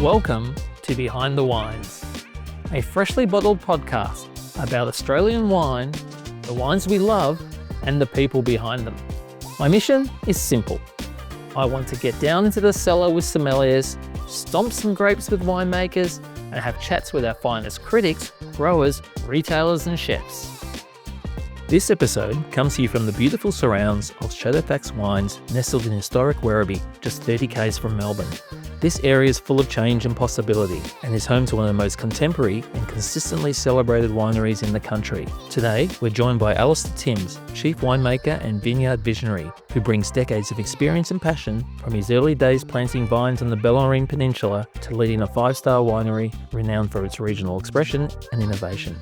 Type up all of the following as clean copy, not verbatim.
Welcome to Behind the Wines, a freshly bottled podcast about Australian wine, the wines we love, and the people behind them. My mission is simple. I want to get down into the cellar with sommeliers, stomp some grapes with winemakers, and have chats with our finest critics, growers, retailers, and chefs. This episode comes to you from the beautiful surrounds of Shadowfax Wines, nestled in historic Werribee, just 30 k's from Melbourne. This area is full of change and possibility and is home to one of the most contemporary and consistently celebrated wineries in the country. Today, we're joined by Alister, Chief Winemaker and Vineyard Visionary, who brings decades of experience and passion from his early days planting vines on the Bellarine Peninsula to leading a 5-star winery renowned for its regional expression and innovation.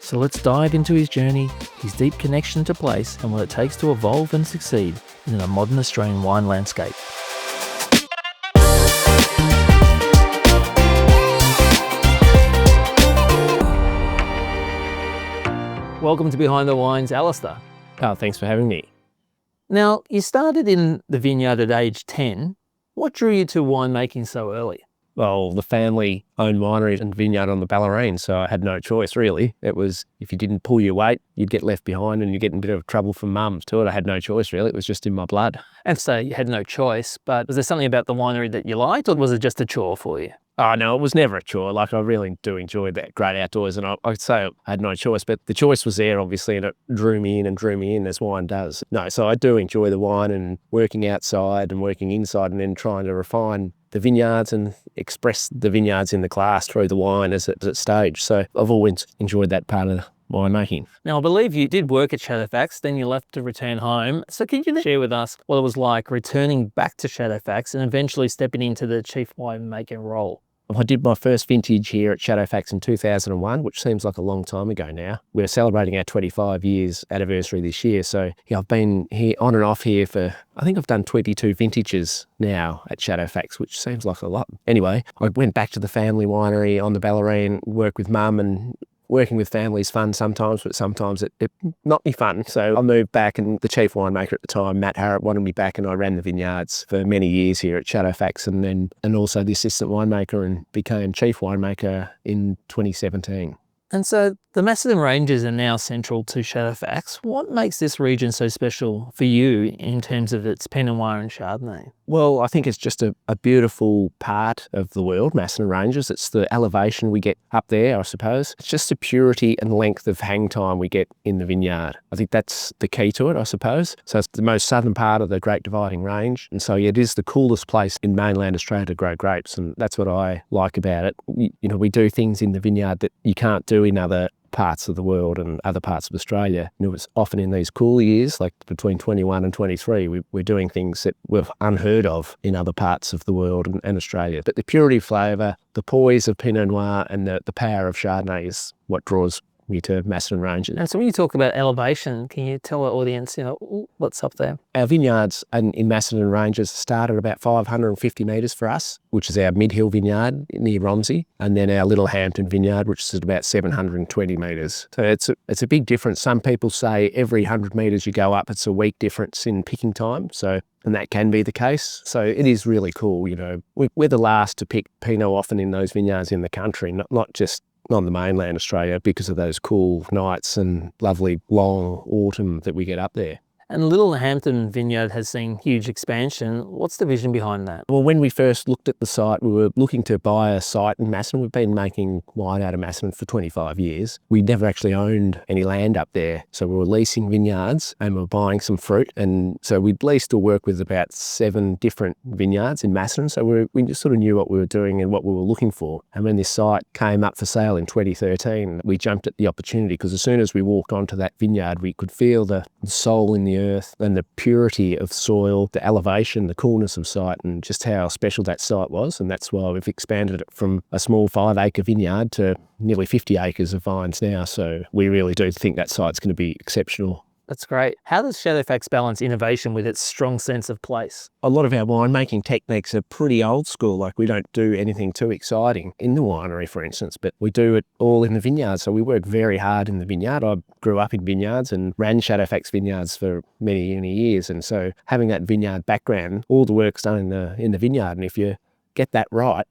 So let's dive into his journey, his deep connection to place, and what it takes to evolve and succeed in a modern Australian wine landscape. Welcome to Behind the Wines, Alister. Oh, thanks for having me. Now, you started in the vineyard at age 10. What drew you to winemaking so early? Well, the family owned winery and vineyard on the Bellarine, so I had no choice, really. It was, if you didn't pull your weight, you'd get left behind and you'd get in a bit of trouble from mums too. I had no choice, really. It was just in my blood. And so you had no choice, but was there something about the winery that you liked, or was it just a chore for you? Oh, no, it was never a chore. Like, I really do enjoy that great outdoors, and I'd say I had no choice, but the choice was there, obviously, and it drew me in as wine does. No, so I do enjoy the wine and working outside and working inside and then trying to refine the vineyards and express the vineyards in the glass through the wine as it's staged. So I've always enjoyed that part of winemaking. Now, I believe you did work at Shadowfax, then you left to return home. So can you share with us what it was like returning back to Shadowfax and eventually stepping into the Chief Winemaker role? I did my first vintage here at Shadowfax in 2001, which seems like a long time ago now. We're celebrating our 25 years anniversary this year. So yeah, I've been here on and off here for, I think I've done 22 vintages now at Shadowfax, which seems like a lot. Anyway, I went back to the family winery on the Bellarine, worked with mum, and working with family is fun sometimes, but sometimes it not be fun. So I moved back, and the chief winemaker at the time, Matt Harrop, wanted me back, and I ran the vineyards for many years here at Shadowfax, and also the assistant winemaker, and became chief winemaker in 2017. And so the Macedon Ranges are now central to Shadowfax. What makes this region so special for you in terms of its Pinot Noir and Chardonnay? Well, I think it's just a beautiful part of the world, Macedon Ranges. It's the elevation we get up there, I suppose. It's just the purity and length of hang time we get in the vineyard. I think that's the key to it, I suppose. So it's the most southern part of the Great Dividing Range. And so it is the coolest place in mainland Australia to grow grapes. And that's what I like about it. You know, we do things in the vineyard that you can't do in other parts of the world and other parts of Australia. And it was often in these cool years, like between 21 and 23, we're doing things that were unheard of in other parts of the world and Australia. But the purity of flavour, the poise of Pinot Noir, and the power of Chardonnay is what draws me to Macedon Ranges. And so when you talk about elevation, can you tell our audience, what's up there? Our vineyards in Macedon Ranges start at about 550 metres for us, which is our mid-hill vineyard near Romsey, and then our Little Hampton vineyard, which is at about 720 metres. So it's a big difference. Some people say every 100 metres you go up, it's a week difference in picking time. And that can be the case. So it is really cool. We're the last to pick Pinot often in those vineyards in the country, not just on the mainland Australia, because of those cool nights and lovely long autumn that we get up there. And Little Hampton Vineyard has seen huge expansion. What's the vision behind that? Well, when we first looked at the site, we were looking to buy a site in Macedon. We've been making wine out of Macedon for 25 years. We never actually owned any land up there. So we were leasing vineyards and we were buying some fruit. And so we'd leased or work with about 7 different vineyards in Macedon. So we just sort of knew what we were doing and what we were looking for. And when this site came up for sale in 2013, we jumped at the opportunity, because as soon as we walked onto that vineyard, we could feel the soul in the earth and the purity of soil, the elevation, the coolness of site, and just how special that site was. And that's why we've expanded it from a small 5-acre vineyard to nearly 50 acres of vines now. So we really do think that site's going to be exceptional. That's great. How does Shadowfax balance innovation with its strong sense of place? A lot of our winemaking techniques are pretty old school. Like, we don't do anything too exciting in the winery, for instance, but we do it all in the vineyard. So we work very hard in the vineyard. I grew up in vineyards and ran Shadowfax vineyards for many, many years. And so having that vineyard background, all the work's done in the vineyard. And if you get that right,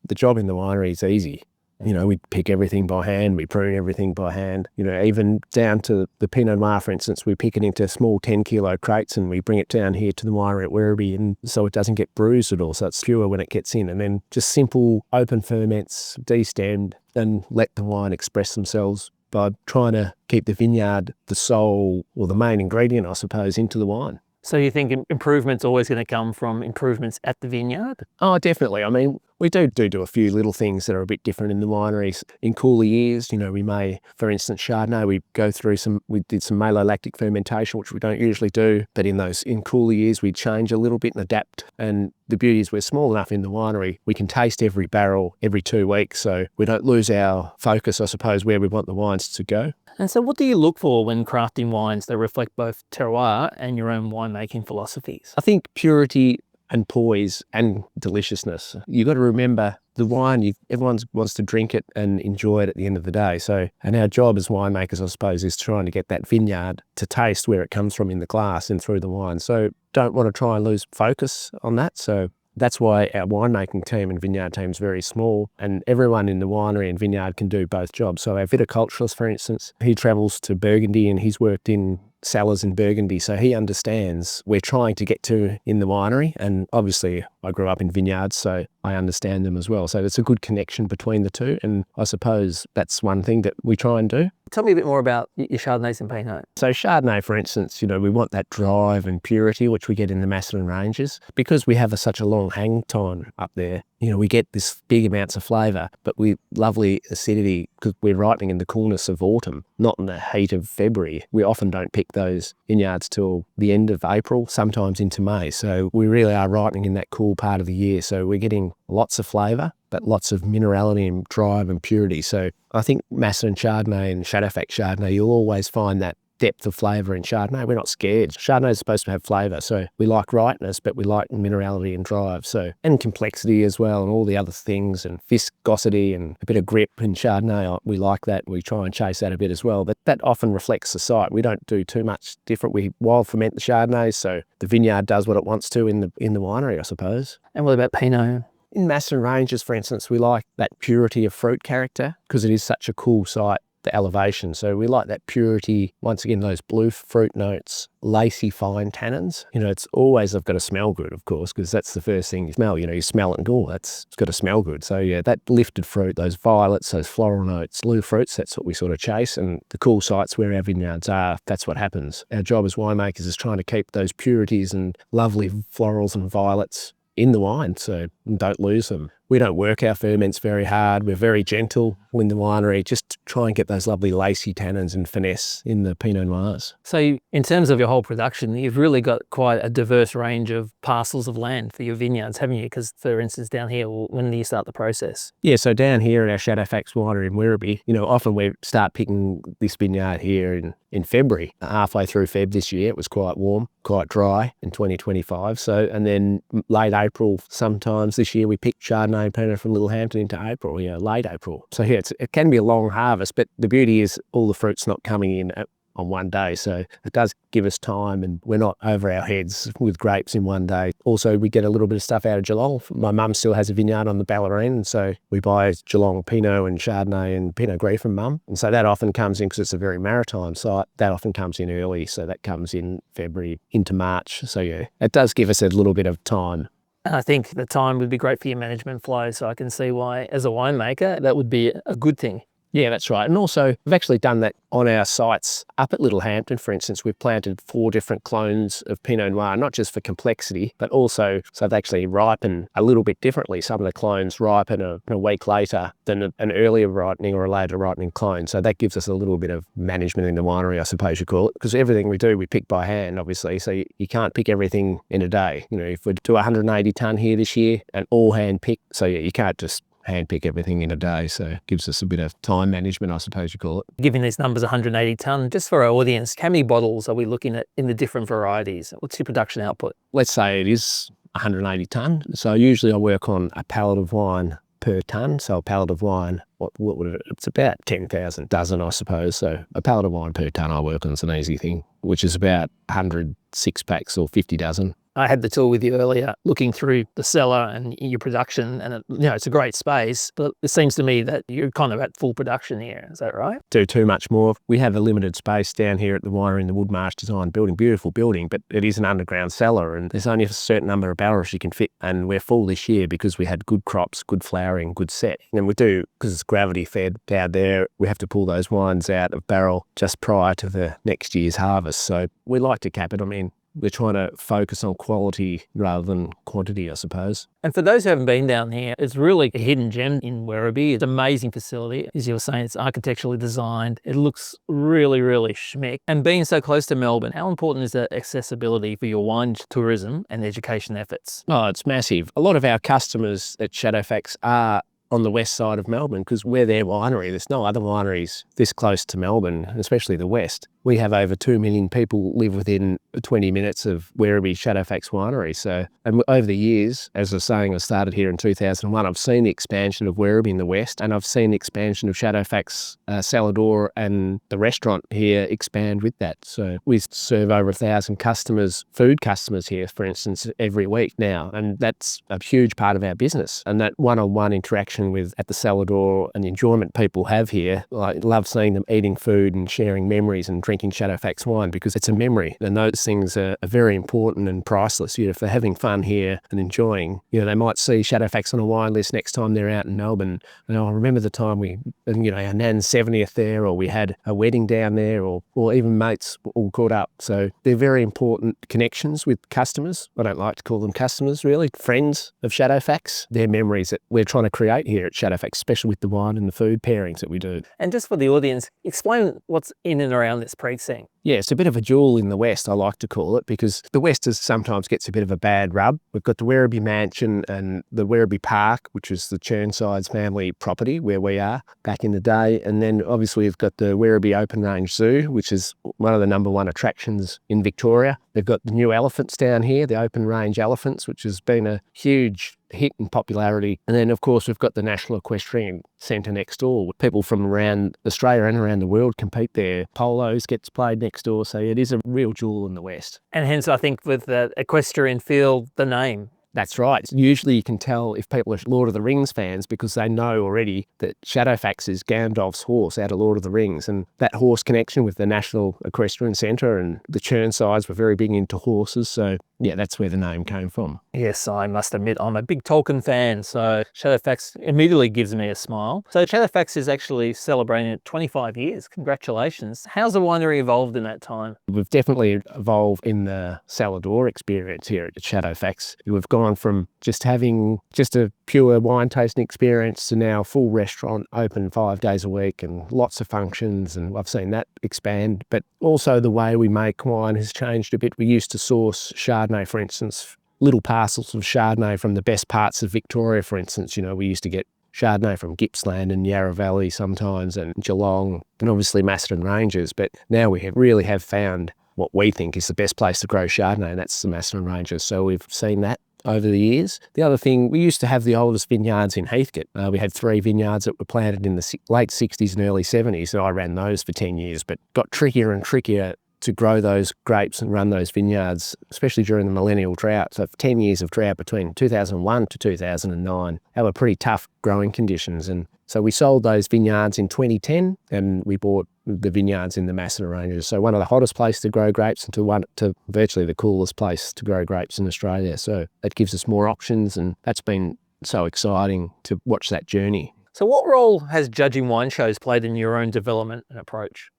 the job in the winery is easy. You know, we pick everything by hand, we prune everything by hand, you know, even down to the Pinot Noir, for instance, we pick it into small 10-kilo crates and we bring it down here to the winery at Werribee, and so it doesn't get bruised at all, so it's pure when it gets in. And then just simple open ferments, destemmed, and let the wine express themselves by trying to keep the vineyard, the soul, or the main ingredient, I suppose, into the wine. So you think improvement's always going to come from improvements at the vineyard? Oh, definitely. I mean, we do a few little things that are a bit different in the wineries. In cooler years, you know, we may, for instance, Chardonnay, we did some malolactic fermentation, which we don't usually do, but in cooler years, we change a little bit and adapt. And the beauty is we're small enough in the winery, we can taste every barrel every 2 weeks, so we don't lose our focus, I suppose, where we want the wines to go. And so what do you look for when crafting wines that reflect both terroir and your own winemaking philosophies? I think purity and poise and deliciousness. You've got to remember the wine, everyone wants to drink it and enjoy it at the end of the day. So, and our job as winemakers, I suppose, is trying to get that vineyard to taste where it comes from in the glass and through the wine. So don't want to try and lose focus on that. So that's why our winemaking team and vineyard team is very small, and everyone in the winery and vineyard can do both jobs. So our viticulturalist, for instance, he travels to Burgundy and he's worked in cellars in Burgundy, so he understands we're trying to get to in the winery. And obviously I grew up in vineyards, so I understand them as well. So it's a good connection between the two, and I suppose that's one thing that we try and do. Tell me a bit more about your Chardonnays and Pinot. So Chardonnay, for instance, you know, we want that drive and purity, which we get in the Macedon Ranges. Because we have such a long hang time up there, you know, we get this big amounts of flavour, but with lovely acidity because we're ripening in the coolness of autumn, not in the heat of February. We often don't pick those vineyards till the end of April, sometimes into May. So we really are ripening in that cool part of the year. So we're getting lots of flavour, but lots of minerality and drive and purity. So I think Macedon Chardonnay and Shadowfax Chardonnay, you'll always find that depth of flavour in Chardonnay. We're not scared. Chardonnay is supposed to have flavour, so we like ripeness, but we like minerality and drive, so, and complexity as well, and all the other things, and viscosity and a bit of grip in Chardonnay. We like that. We try and chase that a bit as well, but that often reflects the site. We don't do too much different. We wild ferment the Chardonnay, so the vineyard does what it wants to in the winery, I suppose. And what about Pinot? In Macedon Ranges, for instance, we like that purity of fruit character because it is such a cool site, the elevation. So we like that purity, once again, those blue fruit notes, lacy fine tannins. You know, it's always, I've got to smell good, of course, because that's the first thing you smell. You know, you smell it and go, it's got to smell good. So yeah, that lifted fruit, those violets, those floral notes, blue fruits, that's what we sort of chase. And the cool sites where our vineyards are, that's what happens. Our job as winemakers is trying to keep those purities and lovely florals and violets in the wine, so don't lose them. We don't work our ferments very hard. We're very gentle in the winery, just to try and get those lovely lacy tannins and finesse in the Pinot Noirs. So in terms of your whole production, you've really got quite a diverse range of parcels of land for your vineyards, haven't you? Because for instance, down here, when do you start the process? Yeah, so down here at our Shadowfax Winery in Werribee, you know, often we start picking this vineyard here in February. Halfway through Feb this year, it was quite warm, quite dry in 2025. So, and then late April, sometimes this year we picked Chardonnay and Pinot from Little Hampton into April, you know, late April. So yeah, it can be a long harvest, but the beauty is all the fruit's not coming in on one day. So it does give us time, and we're not over our heads with grapes in one day. Also, we get a little bit of stuff out of Geelong. My mum still has a vineyard on the Bellarine, and so we buy Geelong Pinot and Chardonnay and Pinot Gris from mum. And so that often comes in, because it's a very maritime site, that often comes in early. So that comes in February into March. So yeah, it does give us a little bit of time. And I think the time would be great for your management flow, so I can see why, as a winemaker, that would be a good thing. Yeah, that's right. And also, we've actually done that on our sites. Up at Little Hampton, for instance, we've planted 4 different clones of Pinot Noir, not just for complexity, but also so they actually ripen a little bit differently. Some of the clones ripen a week later than an earlier ripening or a later ripening clone. So that gives us a little bit of management in the winery, I suppose you call it, because everything we do, we pick by hand, obviously. So you can't pick everything in a day. You know, if we do 180 tonne here this year and all hand pick, so yeah, you can't just hand pick everything in a day, so it gives us a bit of time management, I suppose you call it. Given these numbers, 180 tonne, just for our audience, how many bottles are we looking at in the different varieties? What's your production output? Let's say it is 180 tonne. So usually I work on a pallet of wine per tonne. So a pallet of wine, what would it, it's about 10,000 dozen, I suppose. So a pallet of wine per tonne I work on is an easy thing, which is about 100 6-packs or 50 dozen. I had the tour with you earlier, looking through the cellar and your production, and it's a great space, but it seems to me that you're kind of at full production here. Is that right? Do too much more. We have a limited space down here at the winery in the Woodmarsh design building, beautiful building, but it is an underground cellar and there's only a certain number of barrels you can fit, and we're full this year because we had good crops, good flowering, good set. And we do, because it's gravity fed down there, we have to pull those wines out of barrel just prior to the next year's harvest. So we like to cap it. I mean, we're trying to focus on quality rather than quantity, I suppose. And for those who haven't been down here, it's really a hidden gem in Werribee. It's an amazing facility. As you were saying, it's architecturally designed. It looks really, really schmick. And being so close to Melbourne, how important is that accessibility for your wine tourism and education efforts? Oh, it's massive. A lot of our customers at Shadowfax are on the west side of Melbourne because we're their winery. There's no other wineries this close to Melbourne, especially the west. We have over 2 million people live within 20 minutes of Werribee Shadowfax Winery. So, and over the years, as I was saying, I started here in 2001, I've seen the expansion of Werribee in the west, and I've seen the expansion of Shadowfax Cellar Door and the restaurant here expand with that. So we serve over 1,000 customers, food customers here, for instance, every week now. And that's a huge part of our business. And that one-on-one interaction with at the cellar door and the enjoyment people have here, I love seeing them eating food and sharing memories and drinking Shadowfax wine because it's a memory, and those things are very important and priceless. If they're having fun here and enjoying, they might see Shadowfax on a wine list next time they're out in Melbourne. And I remember the time our nan's 70th there, or we had a wedding down there, or even mates all caught up. So they're very important connections with customers. I don't like to call them customers, really, friends of Shadowfax. They're memories that we're trying to create here at Shadowfax, especially with the wine and the food pairings that we do. And just for the audience, explain what's in and around this precinct. Yeah, it's a bit of a jewel in the west, I like to call it, because the west sometimes gets a bit of a bad rub. We've got the Werribee Mansion and the Werribee Park, which is the Churnside's family property where we are back in the day. And then obviously we've got the Werribee Open Range Zoo, which is one of the #1 attractions in Victoria. They've got the new elephants down here, the open range elephants, which has been a huge hit in popularity. And then, of course, we've got the National Equestrian Centre next door. People from around Australia and around the world compete there. Polos gets played next door, so it is a real jewel in the west. And hence, I think with the equestrian feel, the name. That's right. Usually you can tell if people are Lord of the Rings fans because they know already that Shadowfax is Gandalf's horse out of Lord of the Rings, and that horse connection with the National Equestrian Centre and the Churnsides were very big into horses. So yeah, that's where the name came from. Yes, I must admit I'm a big Tolkien fan, so Shadowfax immediately gives me a smile. So Shadowfax is actually celebrating 25 years. Congratulations. How's the winery evolved in that time? We've definitely evolved in the cellar door experience here at Shadowfax. We've gone from just having just a pure wine tasting experience to now full restaurant, open 5 days a week and lots of functions, and I've seen that expand. But also the way we make wine has changed a bit. We used to source Chardonnay, for instance, little parcels of Chardonnay from the best parts of Victoria, for instance. We used to get Chardonnay from Gippsland and Yarra Valley sometimes, and Geelong, and obviously Macedon Ranges. But now we really have found what we think is the best place to grow Chardonnay, and that's the Macedon Ranges. So we've seen that over the years. The other thing, we used to have the oldest vineyards in Heathcote. We had 3 vineyards that were planted in the late 60s and early 70s, and I ran those for 10 years, but got trickier and trickier to grow those grapes and run those vineyards, especially during the millennial drought. So 10 years of drought between 2001 to 2009. They were pretty tough growing conditions. And so we sold those vineyards in 2010 and we bought the vineyards in the Macedon Ranges. So one of the hottest places to grow grapes and to virtually the coolest place to grow grapes in Australia. So that gives us more options, and that's been so exciting to watch that journey. So what role has judging wine shows played in your own development and approach?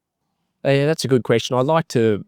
Yeah, that's a good question. I like to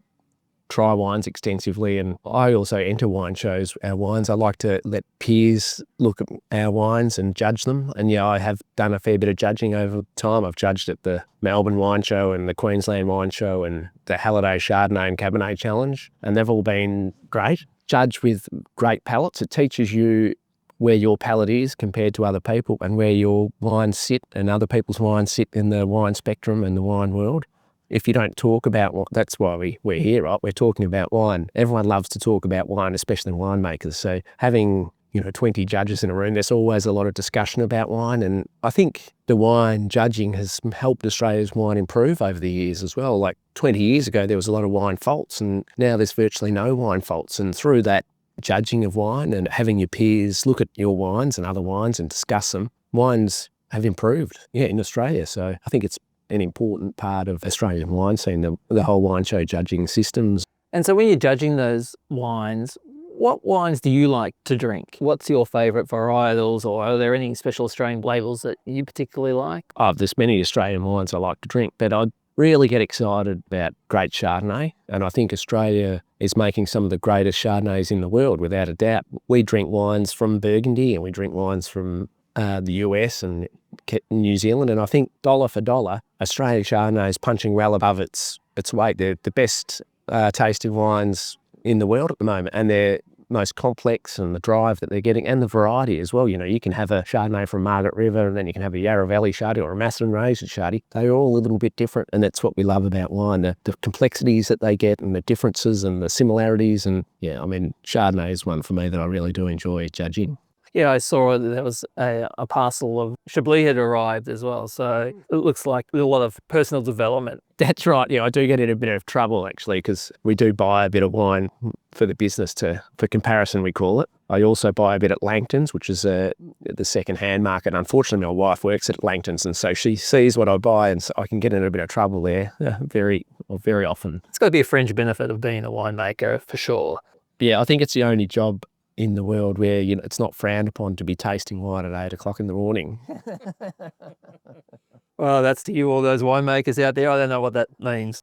try wines extensively, and I also enter wine shows, our wines. I like to let peers look at our wines and judge them. And yeah, I have done a fair bit of judging over time. I've judged at the Melbourne Wine Show and the Queensland Wine Show and the Halliday Chardonnay and Cabernet Challenge, and they've all been great. Judge with great palates. It teaches you where your palate is compared to other people and where your wines sit and other people's wines sit in the wine spectrum and the wine world. If you don't talk about, that's why we're here, right? We're talking about wine. Everyone loves to talk about wine, especially winemakers. So having 20 judges in a room, there's always a lot of discussion about wine. And I think the wine judging has helped Australia's wine improve over the years as well. Like 20 years ago, there was a lot of wine faults, and now there's virtually no wine faults. And through that judging of wine and having your peers look at your wines and other wines and discuss them, wines have improved, in Australia. So I think it's an important part of Australian wine scene, the whole wine show judging systems. And so when you're judging those wines, what wines do you like to drink? What's your favourite varietals, or are there any special Australian labels that you particularly like? Oh, there's many Australian wines I like to drink, but I really get excited about great Chardonnay. And I think Australia is making some of the greatest Chardonnays in the world, without a doubt. We drink wines from Burgundy and we drink wines from the US and New Zealand. And I think dollar for dollar, Australian Chardonnay is punching well above its weight. They're the best tasting wines in the world at the moment, and they're most complex, and the drive that they're getting and the variety as well. You can have a Chardonnay from Margaret River, and then you can have a Yarra Valley Chardonnay or a Macedon Ranges Chardonnay. They're all a little bit different, and that's what we love about wine, the complexities that they get and the differences and the similarities. And Chardonnay is one for me that I really do enjoy judging. Yeah, I saw that there was a parcel of Chablis had arrived as well. So it looks like a lot of personal development. That's right. Yeah, I do get in a bit of trouble actually, because we do buy a bit of wine for the business for comparison, we call it. I also buy a bit at Langton's, which is the second-hand market. Unfortunately, my wife works at Langton's, and so she sees what I buy, and so I can get in a bit of trouble there very often. It's got to be a fringe benefit of being a winemaker for sure. Yeah, I think it's the only job in the world where it's not frowned upon to be tasting wine at 8 o'clock in the morning. Well, that's to you, all those winemakers out there. I don't know what that means.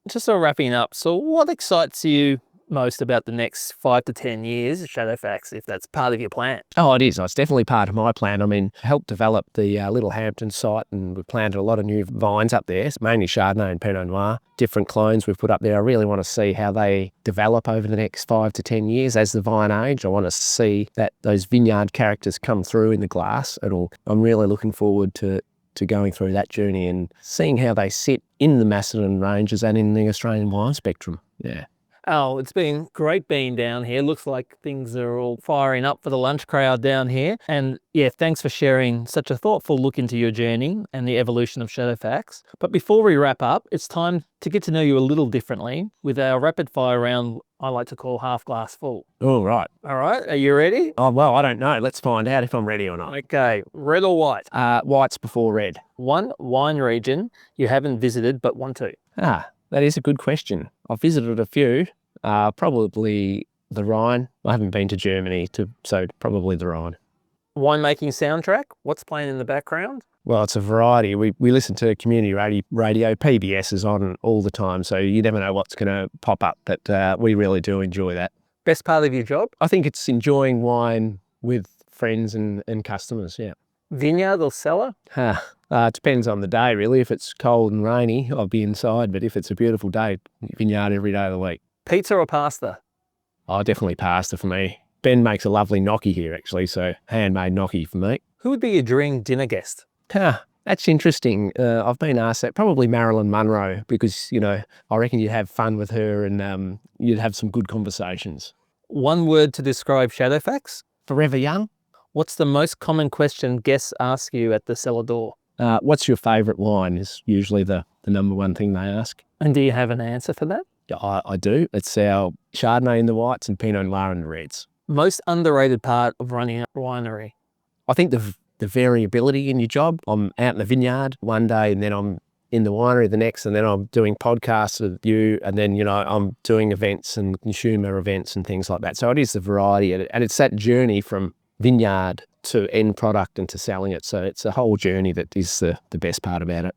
Just sort of wrapping up. So what excites you most about the next 5 to 10 years at Shadowfax, if that's part of your plan? Oh, it is. It's definitely part of my plan. I helped develop the Little Hampton site, and we've planted a lot of new vines up there. It's mainly Chardonnay and Pinot Noir, different clones we've put up there. I really want to see how they develop over the next 5 to 10 years as the vine age. I want to see that those vineyard characters come through in the glass. I'm really looking forward to going through that journey and seeing how they sit in the Macedon Ranges and in the Australian wine spectrum. Yeah. Oh, it's been great being down here. Looks like things are all firing up for the lunch crowd down here. And yeah, thanks for sharing such a thoughtful look into your journey and the evolution of Shadowfax. But before we wrap up, it's time to get to know you a little differently with our rapid fire round I like to call half glass full. Oh, right. All right, are you ready? Oh, well, I don't know. Let's find out if I'm ready or not. Okay, red or white? White's before red. One wine region you haven't visited but want to? That is a good question. I've visited a few, probably the Rhine. I haven't been to Germany, so probably the Rhine. Winemaking soundtrack, what's playing in the background? Well, it's a variety. We listen to community radio. PBS is on all the time, so you never know what's going to pop up, but we really do enjoy that. Best part of your job? I think it's enjoying wine with friends and customers, yeah. Vineyard or cellar? It depends on the day, really. If it's cold and rainy, I'll be inside, but if it's a beautiful day, vineyard every day of the week. Pizza or pasta? Oh, definitely pasta for me. Ben makes a lovely gnocchi here, actually, so handmade gnocchi for me. Who would be your dream dinner guest? That's interesting. I've been asked that. Probably Marilyn Monroe, because, I reckon you'd have fun with her and you'd have some good conversations. One word to describe Shadowfax? Forever young. What's the most common question guests ask you at the cellar door? What's your favourite wine is usually the number one thing they ask. And do you have an answer for that? Yeah, I do. It's our Chardonnay in the whites and Pinot Noir in the reds. Most underrated part of running a winery? I think the variability in your job. I'm out in the vineyard one day, and then I'm in the winery the next, and then I'm doing podcasts with you, and then, I'm doing events and consumer events and things like that. So it is the variety, and it's that journey from vineyard to end product and to selling it. So it's a whole journey that is the best part about it.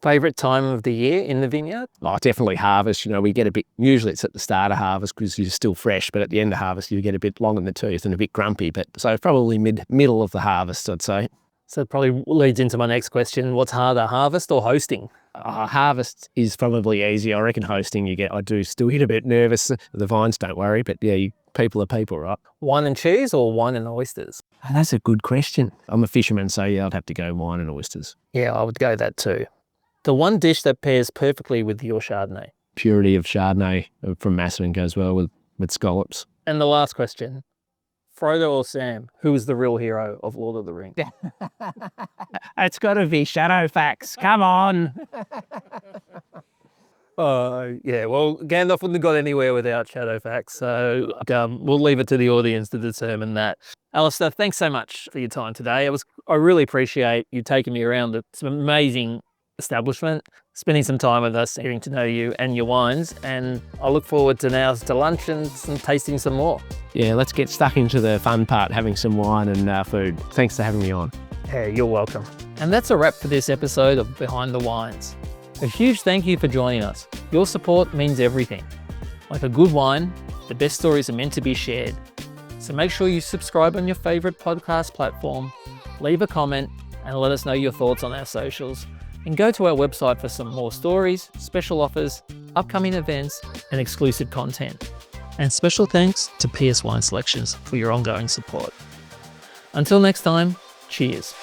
Favourite time of the year in the vineyard? Oh, definitely harvest. We get a bit, usually it's at the start of harvest because you're still fresh, but at the end of harvest you get a bit long in the tooth and a bit grumpy. But so probably middle of the harvest, I'd say. So it probably leads into my next question. What's harder, harvest or hosting? Harvest is probably easy. I reckon hosting I do still get a bit nervous. The vines don't worry, but yeah, people are people, right? Wine and cheese or wine and oysters? That's a good question. I'm a fisherman, so yeah, I'd have to go wine and oysters. Yeah, I would go that too. The one dish that pairs perfectly with your Chardonnay? Purity of Chardonnay from Macedon goes well with scallops. And the last question, Frodo or Sam, who is the real hero of Lord of the Rings? It's got to be Shadowfax. Come on. Yeah, well, Gandalf wouldn't have got anywhere without Shadowfax, so we'll leave it to the audience to determine that. Alister, thanks so much for your time today. I really appreciate you taking me around. It's an amazing establishment, spending some time with us, getting to know you and your wines, and I look forward to lunch and tasting some more. Yeah, let's get stuck into the fun part, having some wine and food. Thanks for having me on. Yeah, you're welcome. And that's a wrap for this episode of Behind the Wines. A huge thank you for joining us. Your support means everything. Like a good wine, the best stories are meant to be shared. So make sure you subscribe on your favourite podcast platform, leave a comment, and let us know your thoughts on our socials. And go to our website for some more stories, special offers, upcoming events, and exclusive content. And special thanks to PS Wine Selections for your ongoing support. Until next time, cheers.